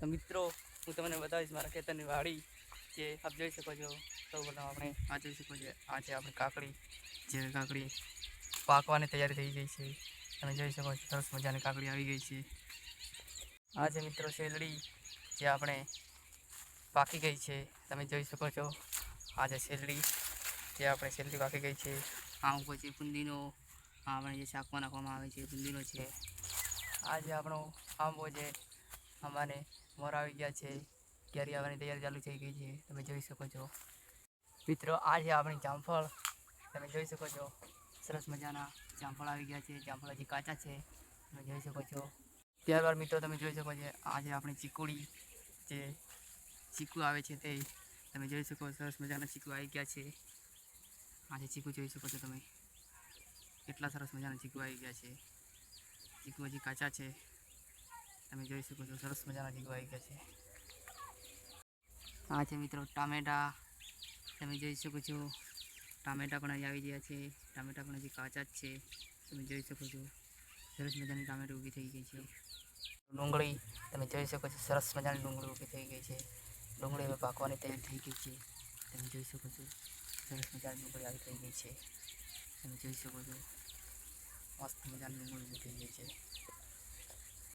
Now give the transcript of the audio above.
તો મિત્રો હું તમને બતાવીશ મારા ખેતરની વાડી જે આપ જોઈ શકો છો. સૌપ્રથમ આપણે આ જોઈ શકો છો, આ છે આપણી કાકડી. જે કાકડી પાકવાની તૈયારી થઈ ગઈ છે. તમે જોઈ શકો છો સરસ મજાની કાકડી આવી ગઈ છે. આ છે મિત્રો શેરડી જે આપણે પાકી ગઈ છે. તમે જોઈ શકો છો આ છે શેરડી જે આપણે શેરડી પાકી ગઈ છે. આ ઉપર છે ફુંદીનો, આપણે જે શાકમાં નાખવામાં આવે છે ફુંદીનો છે. આ જે આપણો આંબો છે, આંબાને મોર આવી ગયા છે, કેરી આવવાની તૈયારી ચાલુ થઈ ગઈ છે. તમે જોઈ શકો છો મિત્રો. આ છે આપણી જામફળ. તમે જોઈ શકો છો સરસ મજાના જામફળ આવી ગયા છે. જામફળ હજી કાચા છે, તમે જોઈ શકો છો. ત્યારબાદ મિત્રો તમે જોઈ શકો છો આ જે આપણી ચીકુડી, જે ચીકુ આવે છે તે તમે જોઈ શકો. સરસ મજાના ચીકુ આવી ગયા છે. આ જે ચીકુ જોઈ શકો છો તમે, કેટલા સરસ મજાના ચીકુ આવી ગયા છે. ચીકુ હજી કાચા છે, તમે જોઈ શકો છો સરસ મજાના ચીકુ આવી ગયા છે. આ છે મિત્રો ટામેટા. તમે જોઈ શકો છો ટામેટા પણ હજી આવી ગયા છે. ટામેટા પણ હજી કાચા જ છે, તમે જોઈ શકો છો. સરસ મજાની ટામેટા ઊભી થઈ ગઈ છે. ડુંગળી તમે જોઈ શકો છો, સરસ મજાની ડુંગળી ઊભી થઈ ગઈ છે. ડુંગળી હવે પાકવાની તૈયારી થઈ ગઈ છે. તમે જોઈ શકો છો સરસ મજાની ડુંગળી આવી થઈ ગઈ છે. તમે જોઈ શકો છો મસ્ત મજાની ડુંગળી ઊભી થઈ ગઈ છે.